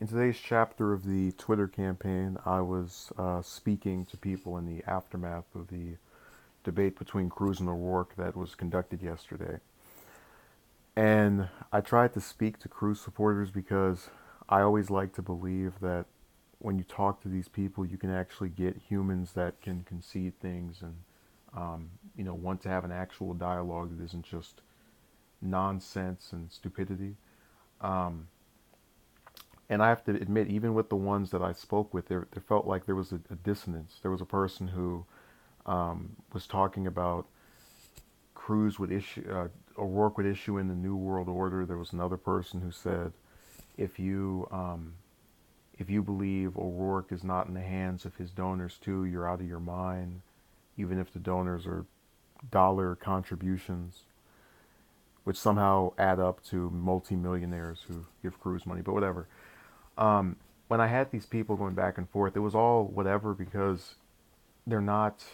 In today's chapter of the Twitter campaign, I was speaking to people in the aftermath of the debate between Cruz and O'Rourke that was conducted yesterday. And I tried to speak to Cruz supporters because I always like to believe that when you talk to these people, you can actually get humans that can concede things and, want to have an actual dialogue that isn't just nonsense and stupidity. Um, and I have to admit, even with the ones that I spoke with, there felt like there was a dissonance. There was a person who was talking about Cruz would issue, O'Rourke would issue in the New World Order. There was another person who said, if you if you believe O'Rourke is not in the hands of his donors too, you're out of your mind. Even if the donors are dollar contributions, which somehow add up to multimillionaires who give Cruz money, but whatever. Um, when I had these people going back and forth, it was all whatever because they're not.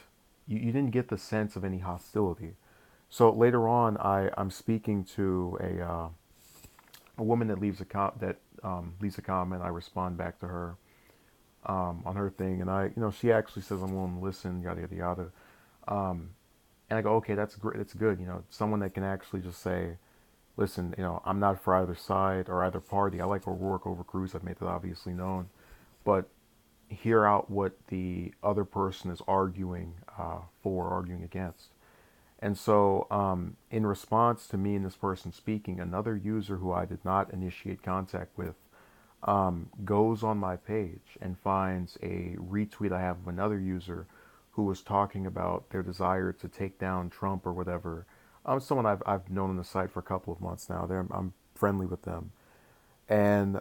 You didn't get the sense of any hostility. So later on, I'm speaking to a woman that leaves a comment. I respond back to her on her thing, and she actually says I'm willing to listen, yada yada yada. Um, and I go, okay, that's great, that's good. Someone that can actually just say, listen, I'm not for either side or either party. I like O'Rourke over Cruz. I've made that obviously known, but hear out what the other person is arguing for, arguing against. And so, in response to me and this person speaking, another user who I did not initiate contact with goes on my page and finds a retweet I have of another user who was talking about their desire to take down Trump or whatever. Someone I've known on the site for a couple of months now. I'm friendly with them, and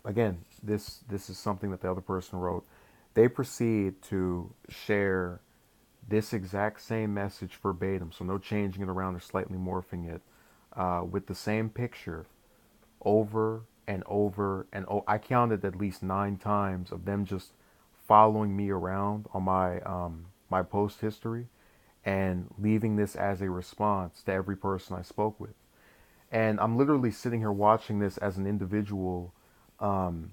again, this is something that the other person wrote. They proceed to share this exact same message verbatim, so no changing it around or slightly morphing it, with the same picture over and over and I counted at least 9 times of them just following me around on my post history and leaving this as a response to every person I spoke with. And I'm literally sitting here watching this as an individual um,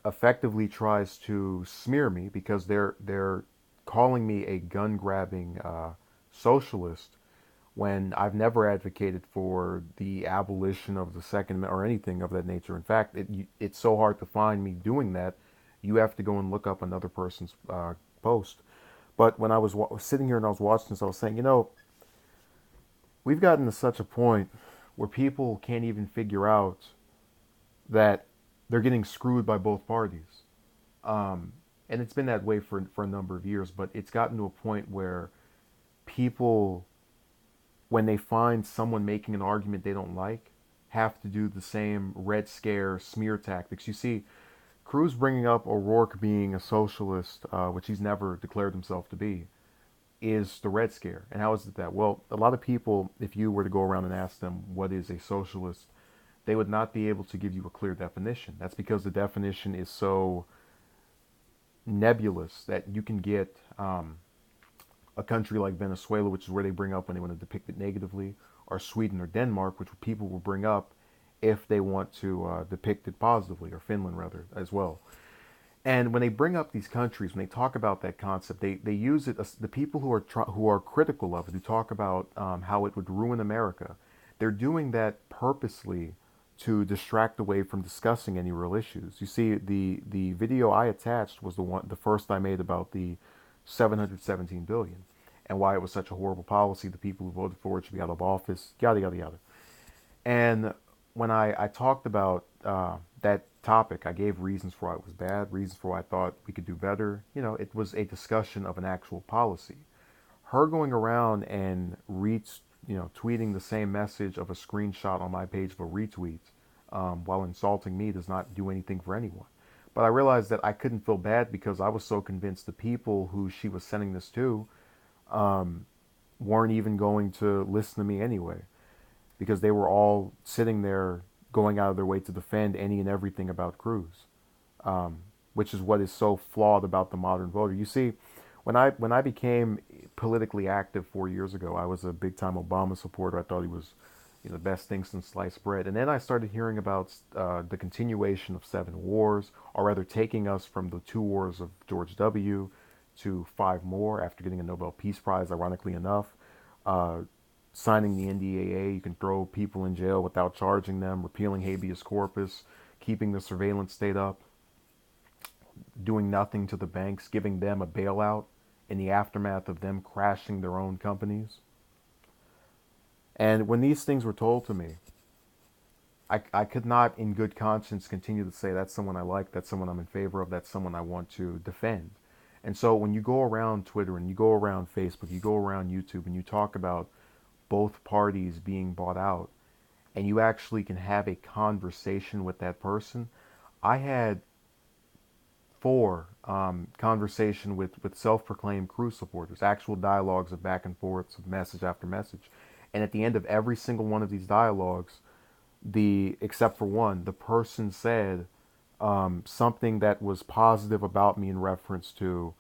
effectively tries to smear me because they're calling me a gun grabbing socialist when I've never advocated for the abolition of the Second Amendment or anything of that nature. In fact, it's so hard to find me doing that. You have to go and look up another person's post. But when I was sitting here and I was watching this, I was saying, we've gotten to such a point where people can't even figure out that they're getting screwed by both parties. Um, and it's been that way for a number of years, but it's gotten to a point where people, when they find someone making an argument they don't like, have to do the same Red Scare smear tactics. You see, Cruz bringing up O'Rourke being a socialist, which he's never declared himself to be, is the Red Scare. And how is it that? Well, a lot of people, if you were to go around and ask them what is a socialist, they would not be able to give you a clear definition. That's because the definition is so nebulous that you can get a country like Venezuela, which is where they bring up when they want to depict it negatively, or Sweden or Denmark, which people will bring up if they want to depict it positively, or Finland rather as well. And when they bring up these countries, when they talk about that concept, they use it. The people who are critical of it, who talk about how it would ruin America, they're doing that purposely to distract away from discussing any real issues. You see, the video I attached was the first I made about the 717 billion and why it was such a horrible policy. The people who voted for it should be out of office, yada yada yada. And when I talked about that topic, I gave reasons for why it was bad, reasons for why I thought we could do better. It was a discussion of an actual policy. Her going around and tweeting the same message of a screenshot on my page of a retweet while insulting me does not do anything for anyone. But I realized that I couldn't feel bad because I was so convinced the people who she was sending this to um, weren't even going to listen to me anyway, because they were all sitting there going out of their way to defend any and everything about Cruz, which is what is so flawed about the modern voter. You see, when I became politically active 4 years ago, I was a big time Obama supporter. I thought he was the best thing since sliced bread. And then I started hearing about the continuation of 7 wars, or rather taking us from the 2 wars of George W. to 5 more after getting a Nobel Peace Prize, ironically enough. Uh, Signing the NDAA, you can throw people in jail without charging them, repealing habeas corpus, keeping the surveillance state up, doing nothing to the banks, giving them a bailout in the aftermath of them crashing their own companies. And when these things were told to me, I could not, in good conscience, continue to say that's someone I like, that's someone I'm in favor of, that's someone I want to defend. And so when you go around Twitter and you go around Facebook, you go around YouTube and you talk about both parties being bought out, and you actually can have a conversation with that person. I had 4 conversation with self-proclaimed Cruz supporters, actual dialogues of back and forths of message after message. And at the end of every single one of these dialogues, the except for one, the person said something that was positive about me in reference to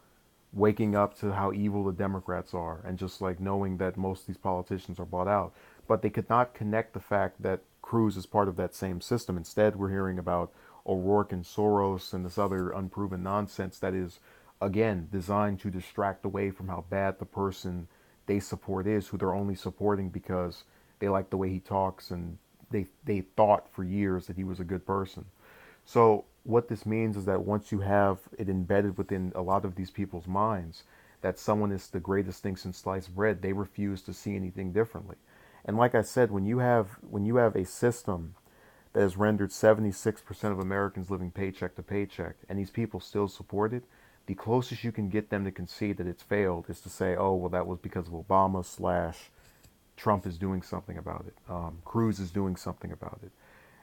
waking up to how evil the Democrats are and just like knowing that most of these politicians are bought out. But they could not connect the fact that Cruz is part of that same system. Instead, we're hearing about O'Rourke and Soros and this other unproven nonsense that is, again, designed to distract away from how bad the person they support is, who they're only supporting because they like the way he talks and they thought for years that he was a good person. So what this means is that once you have it embedded within a lot of these people's minds that someone is the greatest thing since sliced bread, they refuse to see anything differently. And like I said, when you have a system that has rendered 76% of Americans living paycheck to paycheck, and these people still support it, the closest you can get them to concede that it's failed is to say, oh, well, that was because of Obama slash Trump is doing something about it. Cruz is doing something about it.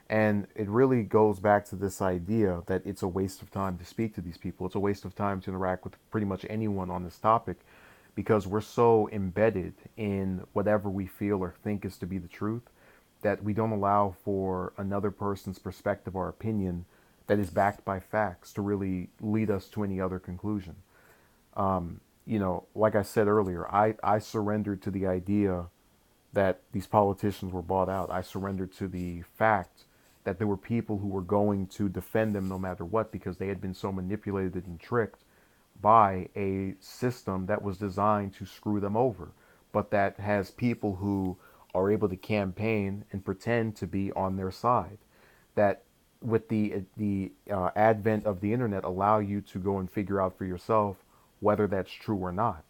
And it really goes back to this idea that it's a waste of time to speak to these people. It's a waste of time to interact with pretty much anyone on this topic because we're so embedded in whatever we feel or think is to be the truth that we don't allow for another person's perspective or opinion that is backed by facts to really lead us to any other conclusion. Like I said earlier, I surrendered to the idea that these politicians were bought out. I surrendered to the fact that there were people who were going to defend them no matter what because they had been so manipulated and tricked by a system that was designed to screw them over, but that has people who are able to campaign and pretend to be on their side. That with the advent of the internet allow you to go and figure out for yourself whether that's true or not.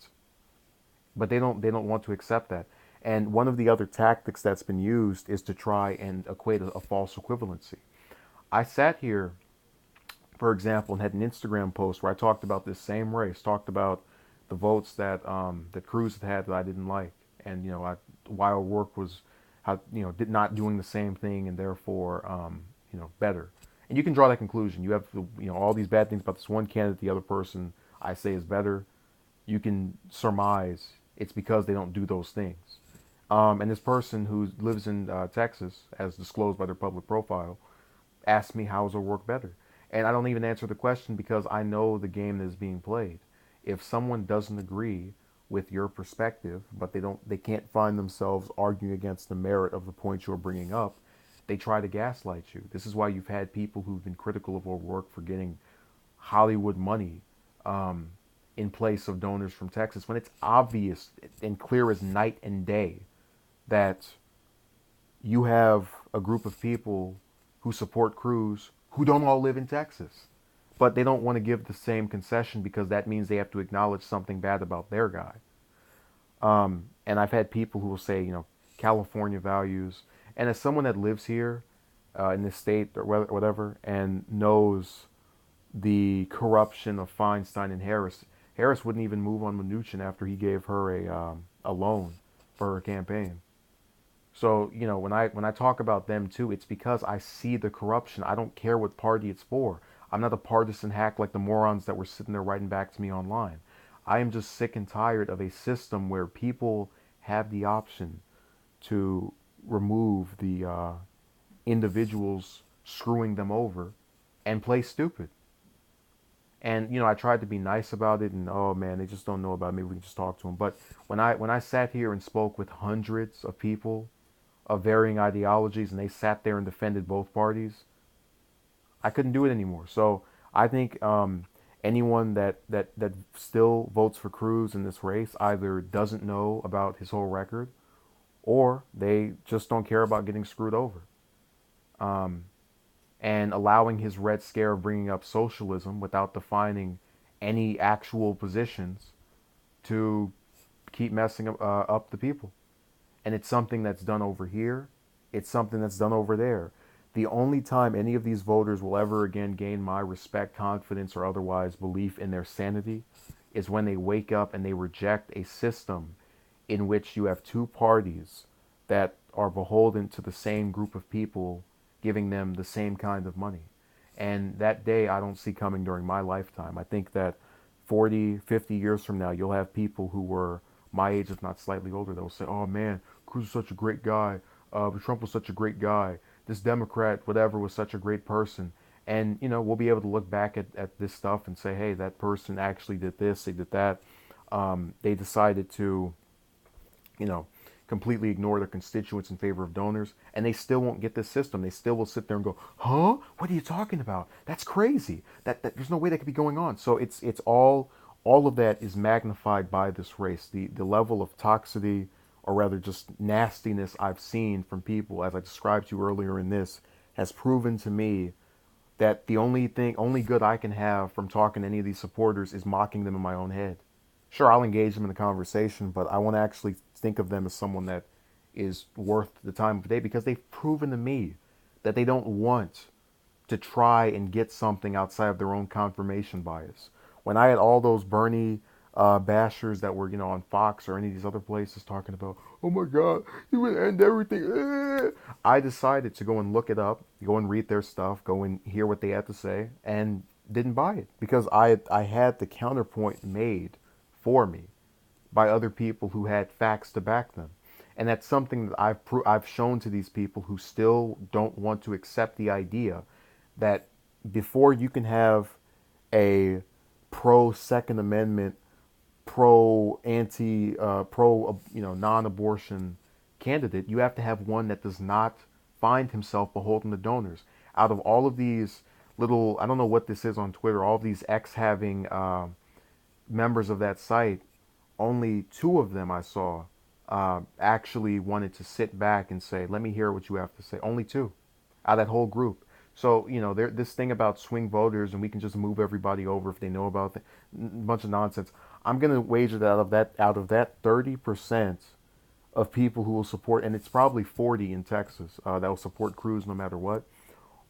But they don't want to accept that. And one of the other tactics that's been used is to try and equate a false equivalency. I sat here, for example, and had an Instagram post where I talked about this same race, talked about the votes that Cruz had that I didn't like, and why O'Rourke was how did not doing the same thing and therefore better. And you can draw that conclusion. You have all these bad things about this one candidate, the other person I say is better. You can surmise it's because they don't do those things. And this person who lives in Texas, as disclosed by their public profile, asked me how is O'Rourke better. And I don't even answer the question because I know the game that is being played. If someone doesn't agree with your perspective, but they can't find themselves arguing against the merit of the point you're bringing up, they try to gaslight you. This is why you've had people who've been critical of O'Rourke for getting Hollywood money in place of donors from Texas when it's obvious and clear as night and day that you have a group of people who support Cruz who don't all live in Texas. But they don't want to give the same concession because that means they have to acknowledge something bad about their guy. And I've had people who will say, California values. And as someone that lives here in this state or whatever and knows the corruption of Feinstein and Harris, Harris wouldn't even move on Mnuchin after he gave her a loan for her campaign. So, when I talk about them too, it's because I see the corruption. I don't care what party it's for. I'm not a partisan hack like the morons that were sitting there writing back to me online. I am just sick and tired of a system where people have the option to remove the individuals screwing them over and play stupid. And I tried to be nice about it, and oh man, they just don't know about it. Maybe we can just talk to them. But when I sat here and spoke with hundreds of people of varying ideologies and they sat there and defended both parties, I couldn't do it anymore. So I think anyone that still votes for Cruz in this race either doesn't know about his whole record or they just don't care about getting screwed over. Um, and allowing his Red Scare of bringing up socialism without defining any actual positions to keep messing up the people. And it's something that's done over here. It's something that's done over there. The only time any of these voters will ever again gain my respect, confidence, or otherwise belief in their sanity is when they wake up and they reject a system in which you have two parties that are beholden to the same group of people giving them the same kind of money. And that day I don't see coming during my lifetime. I think that 40, 50 years from now, you'll have people who were my age, if not slightly older, that will say, oh man, Cruz is such a great guy. Trump was such a great guy. This Democrat, whatever, was such a great person. And, we'll be able to look back at this stuff and say, hey, that person actually did this, they did that. They decided to, you know, completely ignore their constituents in favor of donors, and they still won't get this system. They still will sit there and go, "Huh? What are you talking about? That's crazy. That there's no way that could be going on." So it's all of that is magnified by this race. The level of toxicity, or rather just nastiness I've seen from people, as I described to you earlier in this, has proven to me that the only good I can have from talking to any of these supporters is mocking them in my own head. Sure, I'll engage them in the conversation, but I want to actually think of them as someone that is worth the time of day because they've proven to me that they don't want to try and get something outside of their own confirmation bias. When I had all those Bernie bashers that were, on Fox or any of these other places talking about, oh my God, you would end everything. I decided to go and look it up, go and read their stuff, go and hear what they had to say, and didn't buy it because I had the counterpoint made for me by other people who had facts to back them. And that's something that I've shown to these people who still don't want to accept the idea that before you can have a pro Second Amendment, pro anti, pro non-abortion candidate, you have to have one that does not find himself beholden to donors. Out of all of these little, I don't know what this is on Twitter, all of these X having members of that site, only two of them I saw actually wanted to sit back and say, let me hear what you have to say. Only two out of that whole group. So, this thing about swing voters and we can just move everybody over if they know about it, a bunch of nonsense. I'm going to wager that out of that 30% of people who will support, and it's probably 40 in Texas that will support Cruz no matter what,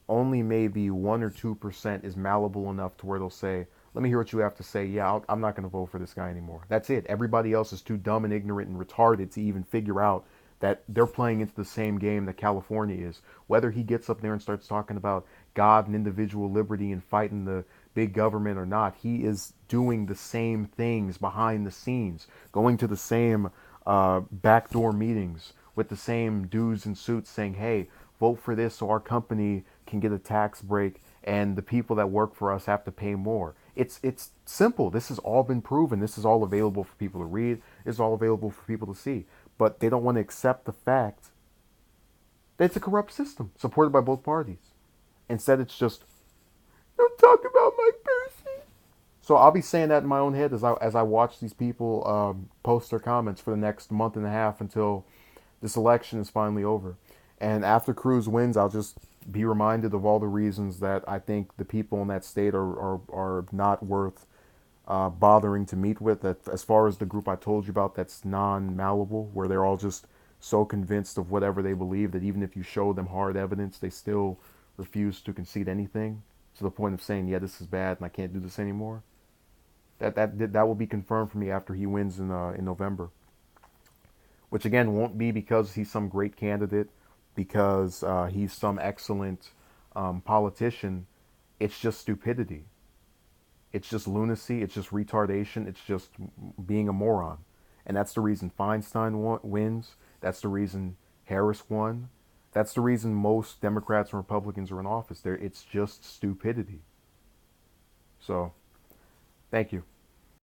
only maybe 1 or 2% is malleable enough to where they'll say, let me hear what you have to say. Yeah, I'm not going to vote for this guy anymore. That's it. Everybody else is too dumb and ignorant and retarded to even figure out that they're playing into the same game that California is. Whether he gets up there and starts talking about God and individual liberty and fighting the big government or not, he is doing the same things behind the scenes, going to the same backdoor meetings with the same dudes in suits saying, hey, vote for this so our company can get a tax break and the people that work for us have to pay more. It's simple. This has all been proven. This is all available for people to read. It's all available for people to see. But they don't want to accept the fact that it's a corrupt system supported by both parties. Instead, it's just, don't talk about my person. So I'll be saying that in my own head as I watch these people post their comments for the next month and a half until this election is finally over. And after Cruz wins, I'll just be reminded of all the reasons that I think the people in that state are not worth bothering to meet with. That as far as the group I told you about that's non-malleable, where they're all just so convinced of whatever they believe that even if you show them hard evidence, they still refuse to concede anything to the point of saying, yeah, this is bad and I can't do this anymore. That will be confirmed for me after he wins in November. Which again won't be because he's some great candidate, because he's some excellent politician. It's just stupidity. It's just lunacy. It's just retardation. It's just being a moron. And that's the reason Feinstein wins. That's the reason Harris won. That's the reason most Democrats and Republicans are in office. It's just stupidity. So, thank you.